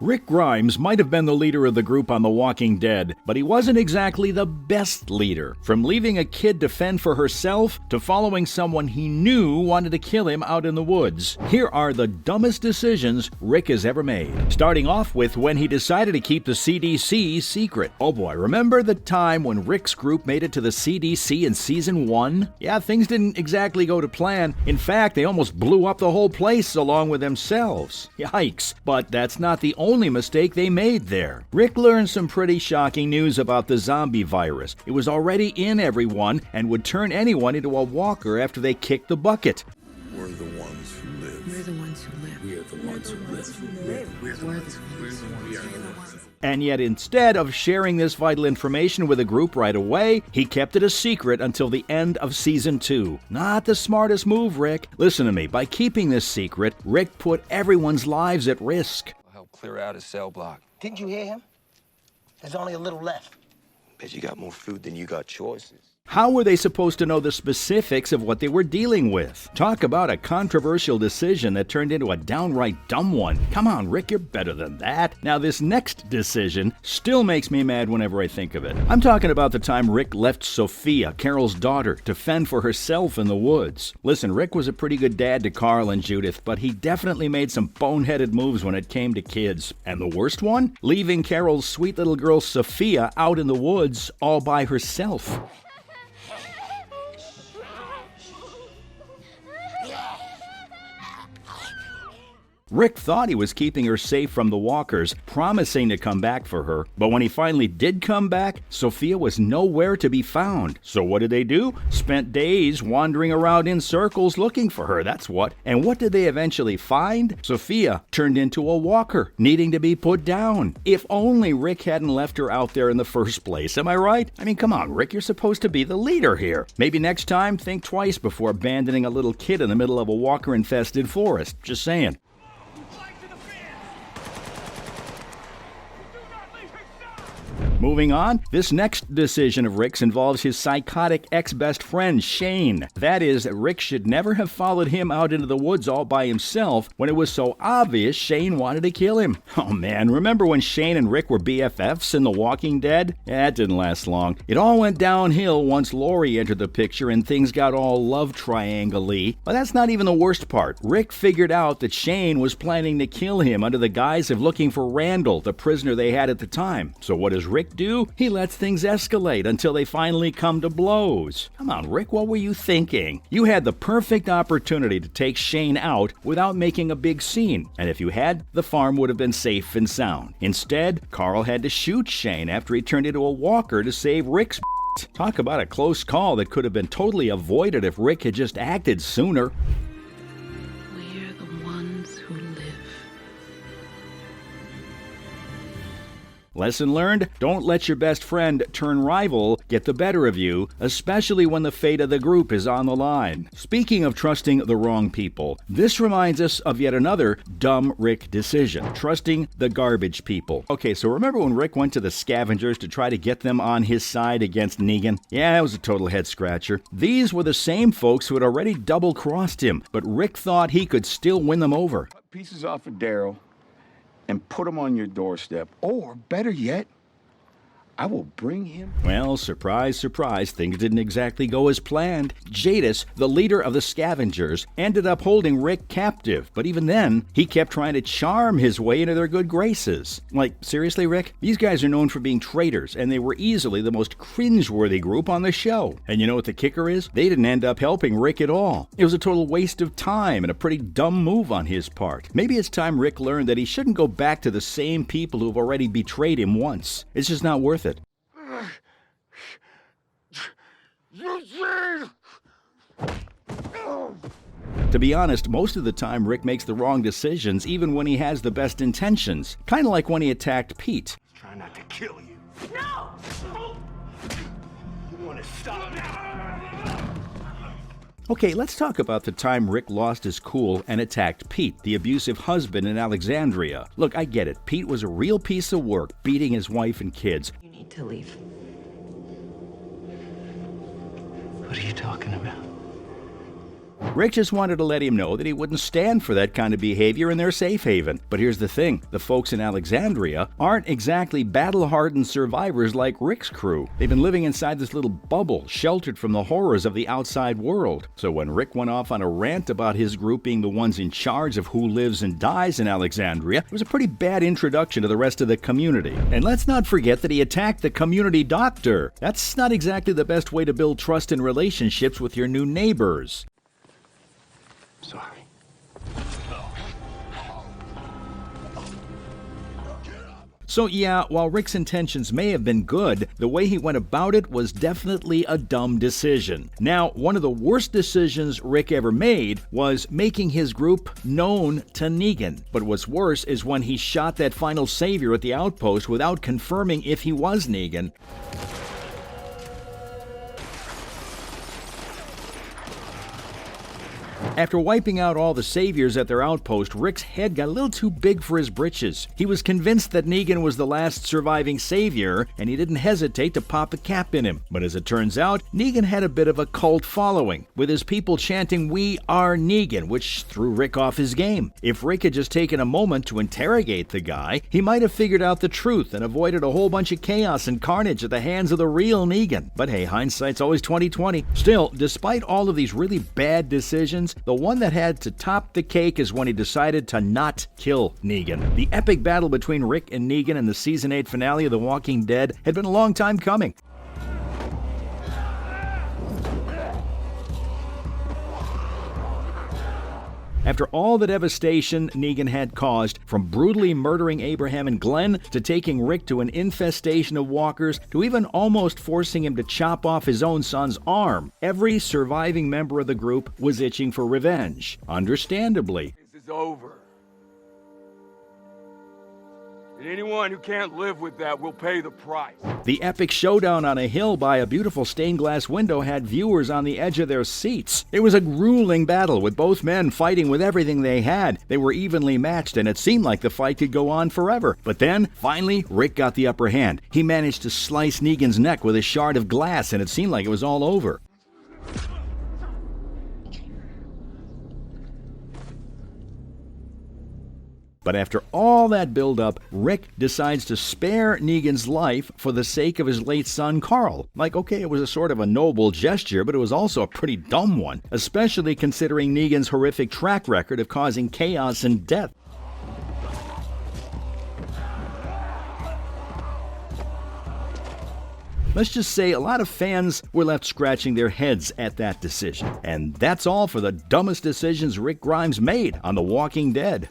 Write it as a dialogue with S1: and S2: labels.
S1: Rick Grimes might have been the leader of the group on The Walking Dead, but he wasn't exactly the best leader. From leaving a kid to fend for herself to following someone he knew wanted to kill him out in the woods. Here are the dumbest decisions Rick has ever made. Starting off with when he decided to keep the CDC secret. Oh boy, remember the time when Rick's group made it to the CDC in season 1? Yeah, things didn't exactly go to plan. In fact, they almost blew up the whole place along with themselves. Yikes. But that's not the only mistake they made there. Rick learned some pretty shocking news about the zombie virus. It was already in everyone and would turn anyone into a walker after they kicked the bucket.
S2: We're the ones who live.
S3: We're the ones who live.
S2: We are the ones who live. We're the ones who live.
S1: And yet instead of sharing this vital information with the group right away, he kept it a secret until the end of season 2. Not the smartest move, Rick. Listen to me, by keeping this secret, Rick put everyone's lives at risk.
S4: I'll help clear out his cell block.
S5: Didn't you hear him? There's only a little left.
S4: Bet you got more food than you got choices.
S1: How were they supposed to know the specifics of what they were dealing with? Talk about a controversial decision that turned into a downright dumb one. Come on, Rick, you're better than that. Now, this next decision still makes me mad whenever I think of it. I'm talking about the time Rick left Sophia, Carol's daughter, to fend for herself in the woods. Listen, Rick was a pretty good dad to Carl and Judith, but he definitely made some boneheaded moves when it came to kids. And the worst one? Leaving Carol's sweet little girl Sophia out in the woods all by herself. Rick thought he was keeping her safe from the walkers, promising to come back for her. But when he finally did come back, Sophia was nowhere to be found. So what did they do? Spent days wandering around in circles looking for her, that's what. And what did they eventually find? Sophia turned into a walker, needing to be put down. If only Rick hadn't left her out there in the first place, am I right? I mean, come on, Rick, you're supposed to be the leader here. Maybe next time, think twice before abandoning a little kid in the middle of a walker-infested forest. Just saying. Moving on, this next decision of Rick's involves his psychotic ex-best friend, Shane. That is, Rick should never have followed him out into the woods all by himself when it was so obvious Shane wanted to kill him. Oh man, remember when Shane and Rick were BFFs in The Walking Dead? Yeah, it didn't last long. It all went downhill once Lori entered the picture and things got all love triangle-y. But that's not even the worst part. Rick figured out that Shane was planning to kill him under the guise of looking for Randall, the prisoner they had at the time. So what does Rick do? He lets things escalate until they finally come to blows. Come on, Rick, what were you thinking? You had the perfect opportunity to take Shane out without making a big scene, and if you had, the farm would have been safe and sound. Instead, Carl had to shoot Shane after he turned into a walker to save Rick's. Talk about a close call that could have been totally avoided if Rick had just acted sooner.
S3: We're the ones who live.
S1: Lesson learned? Don't let your best friend turn rival get the better of you, especially when the fate of the group is on the line. Speaking of trusting the wrong people, this reminds us of yet another dumb Rick decision, trusting the garbage people. Okay, so remember when Rick went to the scavengers to try to get them on his side against Negan? Yeah, it was a total head scratcher. These were the same folks who had already double-crossed him, but Rick thought he could still win them over.
S6: Cut pieces off of Daryl and put him on your doorstep. Or, better yet, I will bring him.
S1: Well, surprise, surprise, things didn't exactly go as planned. Jadis, the leader of the scavengers, ended up holding Rick captive, but even then, he kept trying to charm his way into their good graces. Like, seriously, Rick? These guys are known for being traitors, and they were easily the most cringeworthy group on the show. And you know what the kicker is? They didn't end up helping Rick at all. It was a total waste of time and a pretty dumb move on his part. Maybe it's time Rick learned that he shouldn't go back to the same people who've already betrayed him once. It's just not worth it. To be honest, most of the time Rick makes the wrong decisions even when he has the best intentions. Kind of like when he attacked Pete.
S6: Try not to kill you.
S5: No!
S6: You want to stop now?
S1: Okay, let's talk about the time Rick lost his cool and attacked Pete, the abusive husband in Alexandria. Look, I get it. Pete was a real piece of work, beating his wife and kids.
S3: You need to leave.
S4: What are you talking about?
S1: Rick just wanted to let him know that he wouldn't stand for that kind of behavior in their safe haven. But here's the thing, the folks in Alexandria aren't exactly battle-hardened survivors like Rick's crew. They've been living inside this little bubble, sheltered from the horrors of the outside world. So when Rick went off on a rant about his group being the ones in charge of who lives and dies in Alexandria, it was a pretty bad introduction to the rest of the community. And let's not forget that he attacked the community doctor. That's not exactly the best way to build trust in relationships with your new neighbors.
S6: Sorry.
S1: So yeah, while Rick's intentions may have been good, the way he went about it was definitely a dumb decision. Now, one of the worst decisions Rick ever made was making his group known to Negan. But what's worse is when he shot that final savior at the outpost without confirming if he was Negan. After wiping out all the saviors at their outpost, Rick's head got a little too big for his britches. He was convinced that Negan was the last surviving savior, and he didn't hesitate to pop a cap in him. But as it turns out, Negan had a bit of a cult following, with his people chanting, "We are Negan," which threw Rick off his game. If Rick had just taken a moment to interrogate the guy, he might have figured out the truth and avoided a whole bunch of chaos and carnage at the hands of the real Negan. But hey, hindsight's always 20/20. Still, despite all of these really bad decisions, the one that had to top the cake is when he decided to not kill Negan. The epic battle between Rick and Negan in the Season 8 finale of The Walking Dead had been a long time coming. After all the devastation Negan had caused, from brutally murdering Abraham and Glenn, to taking Rick to an infestation of walkers, to even almost forcing him to chop off his own son's arm, every surviving member of the group was itching for revenge. Understandably.
S7: This is over. And anyone who can't live with that will pay the price.
S1: The epic showdown on a hill by a beautiful stained glass window had viewers on the edge of their seats. It was a grueling battle, with both men fighting with everything they had. They were evenly matched, and it seemed like the fight could go on forever. But then, finally, Rick got the upper hand. He managed to slice Negan's neck with a shard of glass, and it seemed like it was all over. But after all that build-up, Rick decides to spare Negan's life for the sake of his late son, Carl. Like, okay, it was a sort of a noble gesture, but it was also a pretty dumb one, especially considering Negan's horrific track record of causing chaos and death. Let's just say a lot of fans were left scratching their heads at that decision. And that's all for the dumbest decisions Rick Grimes made on The Walking Dead.